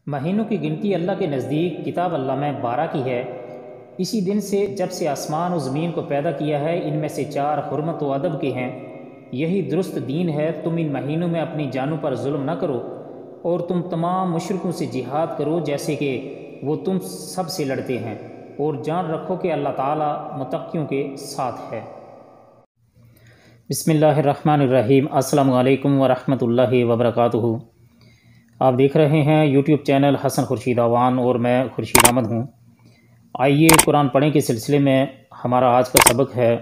مہینوں کی گنتی اللہ کے نزدیک کتاب اللہ میں 12 کی ہے۔ اسی دن سے جب سے آسمان و زمین کو پیدا کیا ہے، ان میں سے 4 حرمت و ادب کے ہیں۔ یہی درست دین ہے۔ تم ان مہینوں میں اپنی جانوں پر ظلم نہ کرو، اور تم تمام مشرکوں سے جہاد کرو جیسے کہ وہ تم سب سے لڑتے ہیں، اور جان رکھو کہ اللہ تعالیٰ متقیوں کے ساتھ ہے۔ بسم اللہ الرحمن الرحیم۔ السلام علیکم ورحمۃ اللہ وبرکاتہ۔ آپ دیکھ رہے ہیں یوٹیوب چینل حسن خورشید اعوان، اور میں خورشید احمد ہوں۔ آئیے قرآن پڑھیں کے سلسلے میں ہمارا آج کا سبق ہے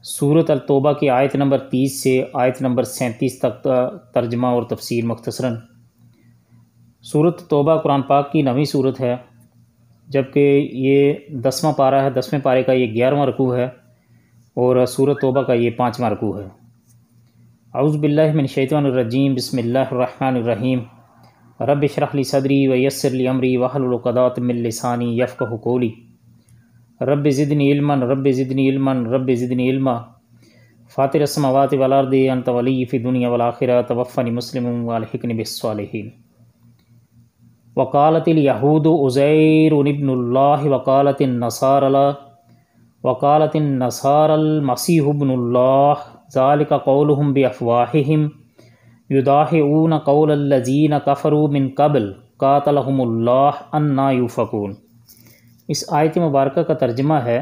سورۃ التوبہ کی آیت نمبر 30 سے آیت نمبر 37 تک کا ترجمہ اور تفسیر مختصراً۔ سورۃ توبہ قرآن پاک کی 9ویں سورت ہے، جبکہ یہ 10واں پارہ ہے۔ 10ویں پارے کا یہ 11واں رکوع ہے، اور سورۃ توبہ کا یہ 5واں رکوع ہے۔ اعوذ باللہ من الشیطان الرجیم، بسم اللہ الرحمن الرحیم۔ رب اشرح لی صدری ویسر لی امری واحلل عقدۃ من لسانی یفقہوا قولی۔ رب زدنی علما رب زدنی علما رب زدنی علما۔ فاطر السماوات والارض انت ولی فی الدنیا والآخرہ توفنی مسلما والحقنی بالصالحین۔ وقالت الیہود عزیر ابن اللہ وقالت النصارى المسیح ابن اللہ ذالک قولہم بافواہہم یضاہئون قول الذین کفروا من قبل قاتلہم اللہ انا یؤفکون۔ اس آیت مبارکہ کا ترجمہ ہے،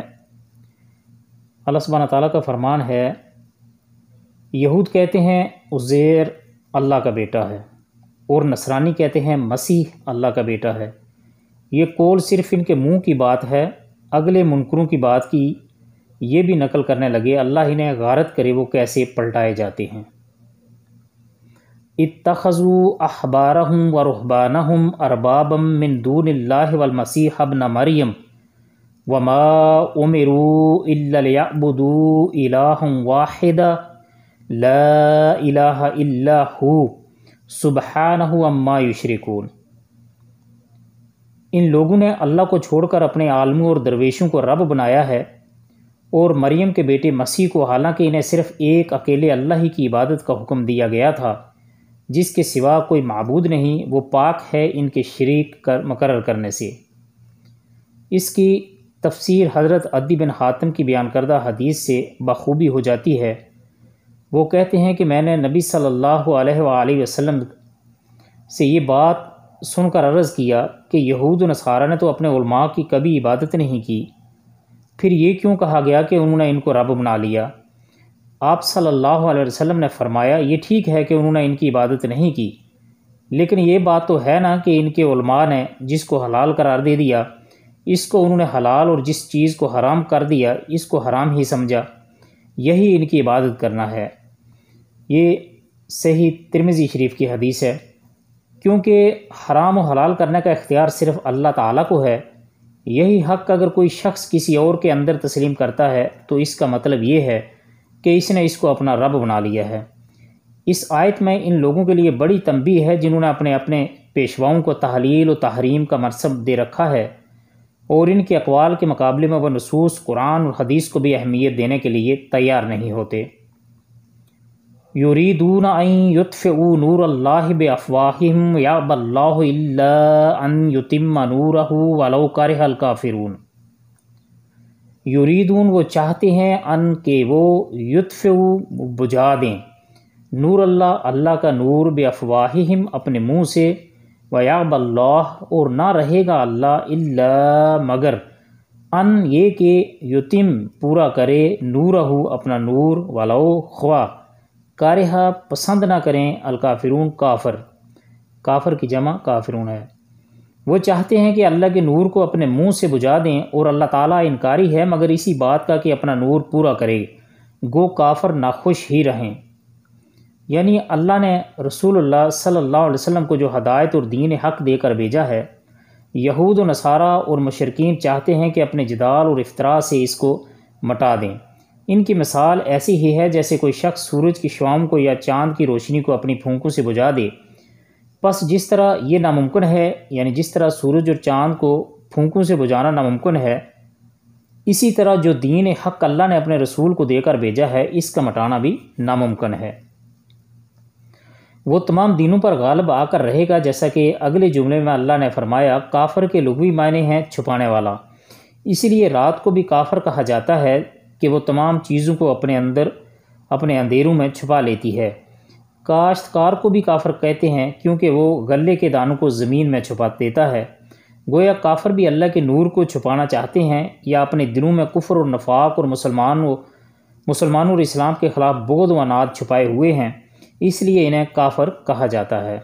اللہ سبحانہ تعالیٰ کا فرمان ہے، یہود کہتے ہیں عزیر اللہ کا بیٹا ہے، اور نصرانی کہتے ہیں مسیح اللہ کا بیٹا ہے۔ یہ قول صرف ان کے منہ کی بات ہے، اگلے منکروں کی بات کی یہ بھی نقل کرنے لگے۔ اللہ انہیں غارت کرے وہ کیسے پلٹائے جاتے ہیں۔ اتخذوا احبارهم ورهبانهم اربابا من دون اللہ والمسیح ابن مریم وما امروا الا ليعبدوا الہا واحدا لا الہ الا ہو سبحانہ عما یشرکون۔ ان لوگوں نے اللہ کو چھوڑ کر اپنے عالموں اور درویشوں کو رب بنایا ہے، اور مریم کے بیٹے مسیح کو، حالانکہ انہیں صرف ایک اکیلے اللہ ہی کی عبادت کا حکم دیا گیا تھا، جس کے سوا کوئی معبود نہیں، وہ پاک ہے ان کے شریک مقرر کرنے سے۔ اس کی تفسیر حضرت عدی بن حاتم کی بیان کردہ حدیث سے بخوبی ہو جاتی ہے۔ وہ کہتے ہیں کہ میں نے نبی صلی اللہ علیہ وآلہ وسلم سے یہ بات سن کر عرض کیا کہ یہود و نصارہ نے تو اپنے علماء کی کبھی عبادت نہیں کی، پھر یہ کیوں کہا گیا کہ انہوں نے ان کو رب بنا لیا؟ آپ صلی اللہ علیہ وسلم نے فرمایا، یہ ٹھیک ہے کہ انہوں نے ان کی عبادت نہیں کی، لیکن یہ بات تو ہے نا کہ ان کے علماء نے جس کو حلال قرار دے دیا اس کو انہوں نے حلال، اور جس چیز کو حرام کر دیا اس کو حرام ہی سمجھا، یہی ان کی عبادت کرنا ہے۔ یہ صحیح ترمذی شریف کی حدیث ہے۔ کیونکہ حرام و حلال کرنے کا اختیار صرف اللہ تعالیٰ کو ہے، یہی حق اگر کوئی شخص کسی اور کے اندر تسلیم کرتا ہے تو اس کا مطلب یہ ہے کہ اس نے اس کو اپنا رب بنا لیا ہے۔ اس آیت میں ان لوگوں کے لیے بڑی تنبیہ ہے جنہوں نے اپنے پیشواؤں کو تحلیل و تحریم کا منصب دے رکھا ہے، اور ان کے اقوال کے مقابلے میں وہ نصوص قرآن اور حدیث کو بھی اہمیت دینے کے لیے تیار نہیں ہوتے۔ یریدون ان یطفئوا نور اللہ بافواہہم یأبی اللہ الا ان یتم نورہ ولو کرہ الکافرون۔ یریدون وہ چاہتے ہیں، ان کہ وہ یطفئوا بجھا دیں، نور اللہ اللہ کا نور بافواہہم اپنے منہ سے، ویأبی اللہ اور نہ رہے گا اللہ الا مگر، ان یہ کہ یتم پورا کرے، نورہ اپنا نور، ولو خواہ کارہا پسند نہ کریں، الکافرون کافر کی جمع کافرون ہے۔ وہ چاہتے ہیں کہ اللہ کے نور کو اپنے منہ سے بجھا دیں، اور اللہ تعالیٰ انکاری ہے مگر اسی بات کا کہ اپنا نور پورا کرے، گو کافر ناخوش ہی رہیں۔ یعنی اللہ نے رسول اللہ صلی اللہ علیہ وسلم کو جو ہدایت اور دین حق دے کر بھیجا ہے، یہود و نصارہ اور مشرکین چاہتے ہیں کہ اپنے جدال اور افتراء سے اس کو مٹا دیں۔ ان کی مثال ایسی ہی ہے جیسے کوئی شخص سورج کی شعاؤں کو یا چاند کی روشنی کو اپنی پھونکوں سے بجھا دے۔ پس جس طرح یہ ناممکن ہے، یعنی جس طرح سورج اور چاند کو پھونکوں سے بجھانا ناممکن ہے، اسی طرح جو دین حق اللہ نے اپنے رسول کو دے کر بھیجا ہے اس کا مٹانا بھی ناممکن ہے۔ وہ تمام دینوں پر غالب آ کر رہے گا، جیسا کہ اگلے جملے میں اللہ نے فرمایا کافر کے لغوی معنی ہیں چھپانے والا۔ اسی لیے رات کو بھی کافر کہا جاتا ہے کہ وہ تمام چیزوں کو اپنے اندھیروں میں چھپا لیتی ہے۔ کاشتکار کو بھی کافر کہتے ہیں کیونکہ وہ غلے کے دانوں کو زمین میں چھپا دیتا ہے۔ گویا کافر بھی اللہ کے نور کو چھپانا چاہتے ہیں یا اپنے دلوں میں کفر اور نفاق اور مسلمانوں اور اسلام کے خلاف بغض و عناد چھپائے ہوئے ہیں، اس لیے انہیں کافر کہا جاتا ہے۔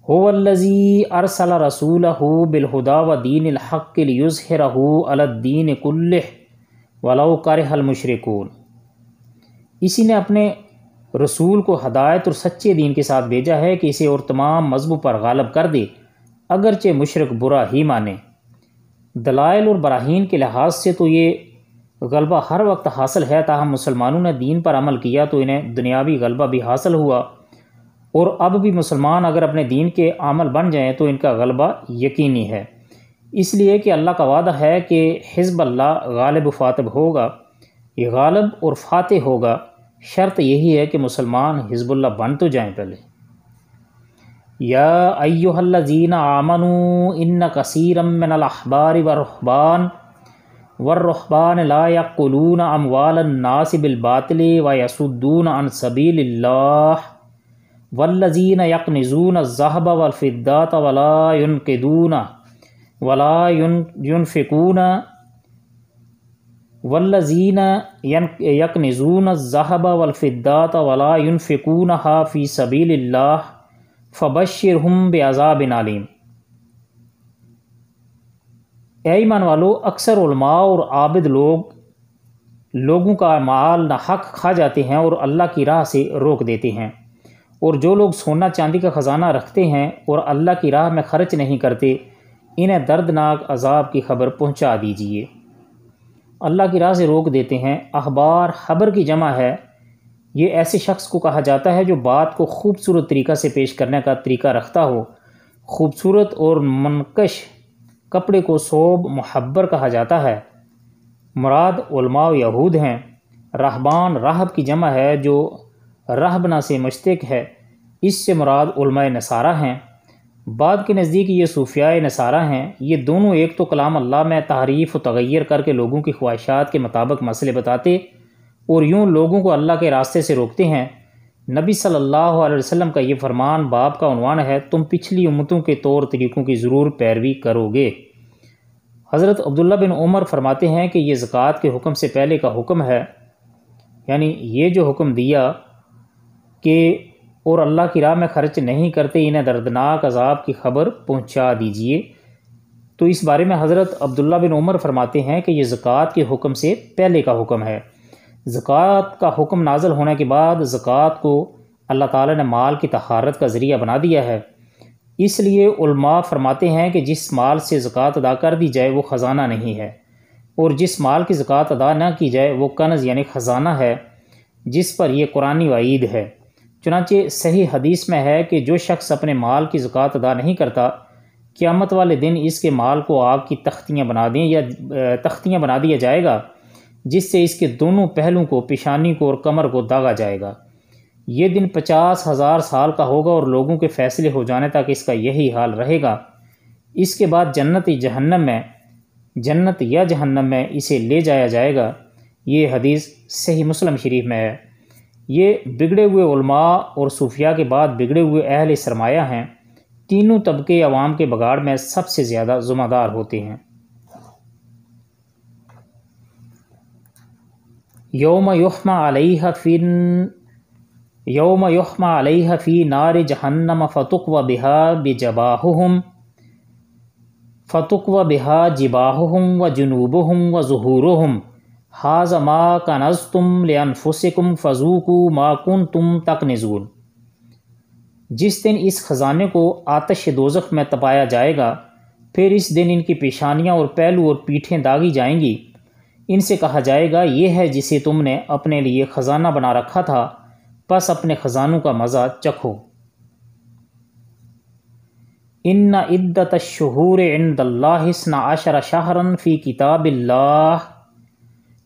هو الذی ارسل رسولہ بالہدی ودین الحق لیظہرہ علی الدین کلہ ولو کرہ المشرکون۔ اسی نے اپنے رسول کو ہدایت اور سچے دین کے ساتھ بھیجا ہے کہ اسے اور تمام مذہبوں پر غالب کر دے، اگرچہ مشرک برا ہی مانے۔ دلائل اور براہین کے لحاظ سے تو یہ غلبہ ہر وقت حاصل ہے، تاہم مسلمانوں نے دین پر عمل کیا تو انہیں دنیاوی غلبہ بھی حاصل ہوا، اور اب بھی مسلمان اگر اپنے دین کے عامل بن جائیں تو ان کا غلبہ یقینی ہے، اس لیے کہ اللہ کا وعدہ ہے کہ حزب اللہ غالب و فاتح ہوگا، یہ غالب اور فاتح ہوگا، شرط یہی ہے کہ مسلمان حزب اللہ بن تو جائیں پہلے۔ یا ایہا الذین آمنوا ان کثیرا من الاحبار والرہبان لا یأکلون اموال الناس بالباطل ویصدون عن سبیل اللہ والذین یکنزون الذہب والفضة ولا ينفقون والذین یکنزون الذہب والفضة ولا ينفقونها فی سبیل اللہ فبشرہم بعذاب علیم۔ اے ایمان والو، اکثر علماء اور عابد لوگوں کا مال نہ حق کھا جاتے ہیں اور اللہ کی راہ سے روک دیتے ہیں، اور جو لوگ سونا چاندی کا خزانہ رکھتے ہیں اور اللہ کی راہ میں خرچ نہیں کرتے، انہیں دردناک عذاب کی خبر پہنچا دیجیے۔ اللہ کی راہ سے روک دیتے ہیں۔ احبار خبر کی جمع ہے، یہ ایسے شخص کو کہا جاتا ہے جو بات کو خوبصورت طریقہ سے پیش کرنے کا طریقہ رکھتا ہو۔ خوبصورت اور منقش کپڑے کو ثوب محبر کہا جاتا ہے۔ مراد علماء و یہود ہیں۔ رہبان راہب کی جمع ہے جو رہبنا سے مشتق ہے، اس سے مراد علماء نصارہ ہیں۔ بعد کے نزدیک یہ صوفیاء نصارہ ہیں۔ یہ دونوں ایک تو کلام اللہ میں تحریف و تغیر کر کے لوگوں کی خواہشات کے مطابق مسئلے بتاتے اور یوں لوگوں کو اللہ کے راستے سے روکتے ہیں۔ نبی صلی اللہ علیہ وسلم کا یہ فرمان باب کا عنوان ہے، تم پچھلی امتوں کے طور طریقوں کی ضرور پیروی کرو گے۔ حضرت عبداللہ بن عمر فرماتے ہیں کہ یہ زکوٰۃ کے حکم سے پہلے کا حکم ہے، یعنی یہ جو حکم دیا کہ اور اللہ کی راہ میں خرچ نہیں کرتے انہیں دردناک عذاب کی خبر پہنچا دیجیے، تو اس بارے میں حضرت عبداللہ بن عمر فرماتے ہیں کہ یہ زکوٰۃ کے حکم سے پہلے کا حکم ہے۔ زکوٰۃ کا حکم نازل ہونے کے بعد زکوٰۃ کو اللہ تعالی نے مال کی طہارت کا ذریعہ بنا دیا ہے، اس لیے علماء فرماتے ہیں کہ جس مال سے زکوٰۃ ادا کر دی جائے وہ خزانہ نہیں ہے، اور جس مال کی زکوٰۃ ادا نہ کی جائے وہ کنز یعنی خزانہ ہے، جس پر یہ قرآنی وعید ہے۔ چنانچہ صحیح حدیث میں ہے کہ جو شخص اپنے مال کی زکوٰۃ ادا نہیں کرتا، قیامت والے دن اس کے مال کو آگ کی تختیاں بنا دیا جائے گا، جس سے اس کے دونوں پہلوں کو، پیشانی کو اور کمر کو داغا جائے گا۔ یہ دن 50,000 سال کا ہوگا اور لوگوں کے فیصلے ہو جانے تک اس کا یہی حال رہے گا۔ اس کے بعد جنت یا جہنم میں اسے لے جایا جائے گا۔ یہ حدیث صحیح مسلم شریف میں ہے۔ یہ بگڑے ہوئے علماء اور صوفیاء کے بعد بگڑے ہوئے اہل سرمایہ ہیں۔ تینوں طبقے عوام کے بگاڑ میں سب سے زیادہ ذمہ دار ہوتے ہیں۔ یوم یحمى علیہ فی نار جہنم فتقوی بہا جباہہم وجنوبہم وظہورہم ھذا ما کنزتم لانفسکم فذوقوا ما کنتم تکنزون۔ جس دن اس خزانے کو آتش دوزخ میں تپایا جائے گا، پھر اس دن ان کی پیشانیاں اور پہلو اور پیٹھیں داغی جائیں گی۔ ان سے کہا جائے گا یہ ہے جسے تم نے اپنے لیے خزانہ بنا رکھا تھا، پس اپنے خزانوں کا مزہ چکھو۔ ان عدت الشہور عند اللہ 12 شہرا فی کتاب اللہ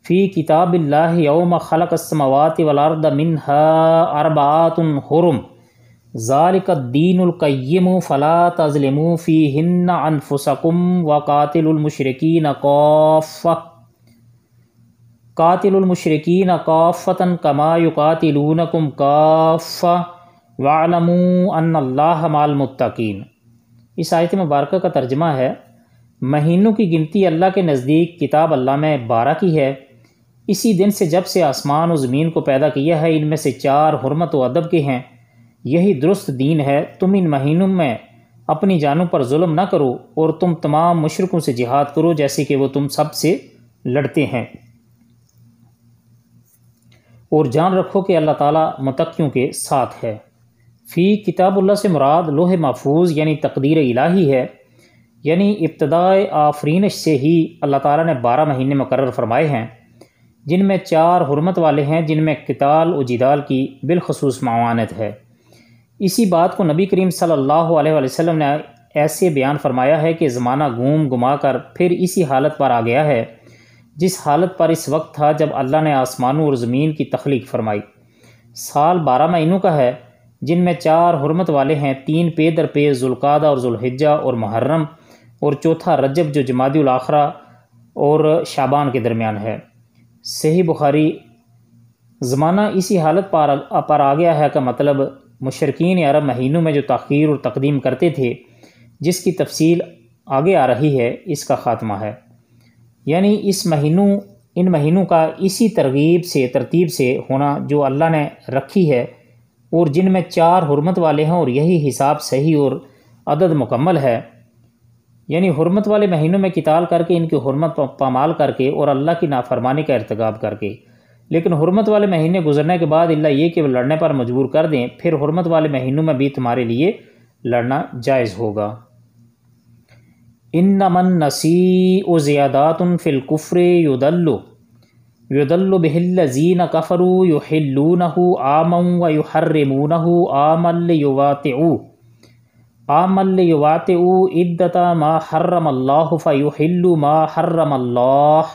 فی کتاب اللہ یوم خلق السماوات والارض منها اربعات حرم ذالک الدین القیم فلا تظلموا فیہن انفسکم وقاتلوا المشرکین کافۃ کما یقاتلونکم کافۃ وَاعْلَمُوا أَنَّ اللَّهَ مَعَ الْمُتَّقِينَ۔ اس آیت مبارکہ کا ترجمہ ہے، مہینوں کی گنتی اللہ کے نزدیک کتاب اللہ میں 12 کی ہے۔ اسی دن سے جب سے آسمان و زمین کو پیدا کیا ہے، ان میں سے 4 حرمت و ادب کے ہیں۔ یہی درست دین ہے۔ تم ان مہینوں میں اپنی جانوں پر ظلم نہ کرو، اور تم تمام مشرکوں سے جہاد کرو جیسے کہ وہ تم سب سے لڑتے ہیں، اور جان رکھو کہ اللہ تعالیٰ متقیوں کے ساتھ ہے۔ فی کتاب اللہ سے مراد لوح محفوظ یعنی تقدیر الہی ہے، یعنی ابتدائے آفرینش سے ہی اللہ تعالیٰ نے 12 مہینے مقرر فرمائے ہیں، جن میں 4 حرمت والے ہیں، جن میں قتال و جدال کی بالخصوص معاونت ہے۔ اسی بات کو نبی کریم صلی اللہ علیہ وسلم نے ایسے بیان فرمایا ہے کہ زمانہ گھوم گما کر پھر اسی حالت پر آ گیا ہے جس حالت پر اس وقت تھا جب اللہ نے آسمانوں اور زمین کی تخلیق فرمائی۔ سال 12 مہینوں کا ہے، جن میں 4 حرمت والے ہیں، 3 پے در پے ذوالقعدہ اور ذوالحجہ اور محرم، اور چوتھا رجب جو جمادی الاخرہ اور شعبان کے درمیان ہے۔ صحیح بخاری۔ زمانہ اسی حالت پر آ گیا ہے کا مطلب مشرکین عرب مہینوں میں جو تاخیر اور تقدیم کرتے تھے، جس کی تفصیل آگے آ رہی ہے، اس کا خاتمہ ہے۔ یعنی ان مہینوں کا اسی ترتیب سے ہونا جو اللہ نے رکھی ہے، اور جن میں 4 حرمت والے ہیں، اور یہی حساب صحیح اور عدد مکمل ہے۔ یعنی حرمت والے مہینوں میں قتال کر کے، ان کی حرمت پامال کر کے، اور اللہ کی نافرمانی کا ارتکاب کر کے، لیکن حرمت والے مہینے گزرنے کے بعد اللہ یہ کہ وہ لڑنے پر مجبور کر دیں، پھر حرمت والے مہینوں میں بھی تمہارے لیے لڑنا جائز ہوگا۔ انما النسیء زیادات فی الکفر یضل بہ الذین کفروا یحلونہ عاما ویحرمونہ عاما لیواطئوا عدۃ ما حرم اللہ فیحلوا ما حرم اللہ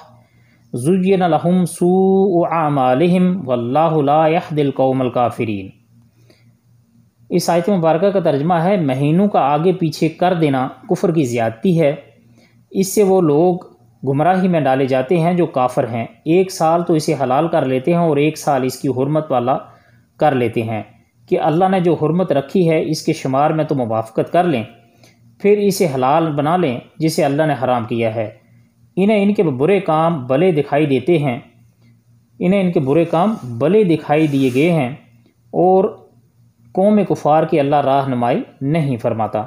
زین لہم سوء اعمالہم واللہ لا یہدی القوم الکافرین۔ اس آیت مبارکہ کا ترجمہ ہے، مہینوں کا آگے پیچھے کر دینا کفر کی زیادتی ہے۔ اس سے وہ لوگ گمراہی میں ڈالے جاتے ہیں جو کافر ہیں۔ 1 سال تو اسے حلال کر لیتے ہیں، اور 1 سال اس کی حرمت والا کر لیتے ہیں کہ اللہ نے جو حرمت رکھی ہے اس کے شمار میں تو موافقت کر لیں، پھر اسے حلال بنا لیں جسے اللہ نے حرام کیا ہے۔ انہیں ان کے برے کام بھلے دکھائی دیتے ہیں، دیے گئے ہیں، اور قوم کفار کی اللہ راہنمائی نہیں فرماتا۔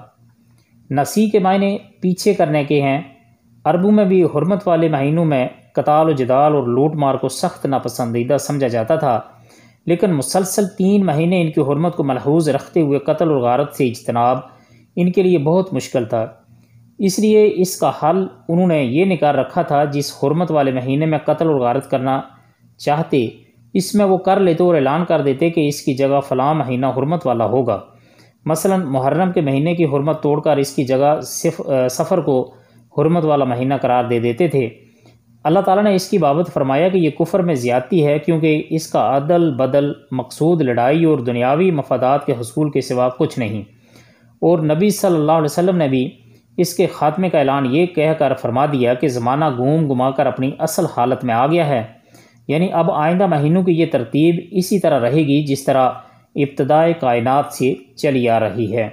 نسی کے معنی پیچھے کرنے کے ہیں۔ عربوں میں بھی حرمت والے مہینوں میں قتال و جدال اور لوٹ مار کو سخت ناپسندیدہ سمجھا جاتا تھا، لیکن مسلسل 3 مہینے ان کی حرمت کو ملحوظ رکھتے ہوئے قتل اور غارت سے اجتناب ان کے لیے بہت مشکل تھا۔ اس لیے اس کا حل انہوں نے یہ نکال رکھا تھا، جس حرمت والے مہینے میں قتل اور غارت کرنا چاہتے اس میں وہ کر لیتے اور اعلان کر دیتے کہ اس کی جگہ فلاں مہینہ حرمت والا ہوگا۔ مثلا محرم کے مہینے کی حرمت توڑ کر اس کی جگہ سفر کو حرمت والا مہینہ قرار دے دیتے تھے۔ اللہ تعالیٰ نے اس کی بابت فرمایا کہ یہ کفر میں زیادتی ہے، کیونکہ اس کا عدل بدل مقصود لڑائی اور دنیاوی مفادات کے حصول کے سوا کچھ نہیں۔ اور نبی صلی اللہ علیہ وسلم نے بھی اس کے خاتمے کا اعلان یہ کہہ کر فرما دیا کہ زمانہ گھوم گما کر اپنی اصل حالت میں آ گیا ہے، یعنی اب آئندہ مہینوں کی یہ ترتیب اسی طرح رہے گی جس طرح ابتدائے کائنات سے چلی آ رہی ہے۔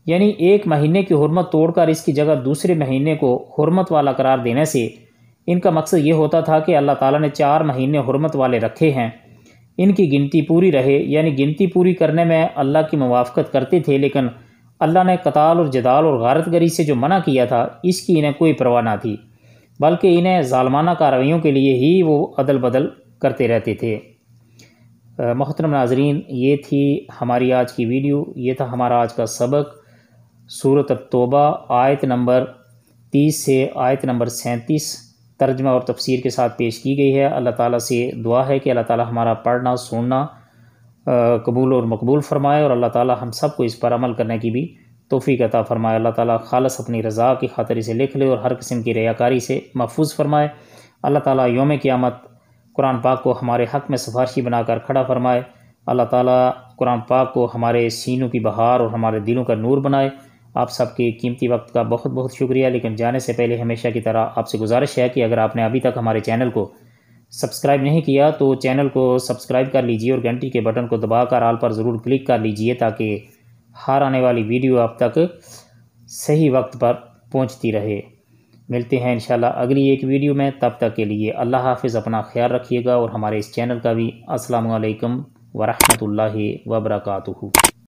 یعنی 1 مہینے کی حرمت توڑ کر اس کی جگہ دوسرے مہینے کو حرمت والا قرار دینے سے ان کا مقصد یہ ہوتا تھا کہ اللہ تعالیٰ نے 4 مہینے حرمت والے رکھے ہیں، ان کی گنتی پوری رہے، یعنی گنتی پوری کرنے میں اللہ کی موافقت کرتے تھے، لیکن اللہ نے قتال اور جدال اور غارت گری سے جو منع کیا تھا اس کی انہیں کوئی پرواہ نہ تھی، بلکہ انہیں ظالمانہ کارروائیوں کے لیے ہی وہ عدل بدل کرتے رہتے تھے۔ محترم ناظرین، یہ تھی ہماری آج کی ویڈیو، یہ تھا ہمارا آج کا سبق۔ سورۃ التوبہ آیت نمبر 30 سے آیت نمبر 37 ترجمہ اور تفسیر کے ساتھ پیش کی گئی ہے۔ اللہ تعالیٰ سے دعا ہے کہ اللہ تعالیٰ ہمارا پڑھنا سننا قبول اور مقبول فرمائے، اور اللہ تعالیٰ ہم سب کو اس پر عمل کرنے کی بھی توفیق عطا فرمائے۔ اللہ تعالیٰ خالص اپنی رضا کی خاطر اسے لکھ لے اور ہر قسم کی ریاکاری سے محفوظ فرمائے۔ اللہ تعالیٰ یوم قیامت قرآن پاک کو ہمارے حق میں سفارشی بنا کر کھڑا فرمائے۔ اللہ تعالیٰ قرآن پاک کو ہمارے سینوں کی بہار اور ہمارے دلوں کا نور بنائے۔ آپ سب کے قیمتی وقت کا بہت بہت شکریہ، لیکن جانے سے پہلے ہمیشہ کی طرح آپ سے گزارش ہے کہ اگر آپ نے ابھی تک ہمارے چینل کو سبسکرائب نہیں کیا تو چینل کو سبسکرائب کر لیجئے اور گھنٹی کے بٹن کو دبا کر آل پر ضرور کلک کر لیجئے تاکہ ہر آنے والی ویڈیو آپ تک صحیح وقت پر پہنچتی رہے۔ ملتے ہیں انشاءاللہ اگلی ایک ویڈیو میں، تب تک کے لیے اللہ حافظ، اپنا خیال رکھیے گا اور ہمارے اس چینل کا بھی۔ السلام علیکم ورحمۃ اللہ وبرکاتہ۔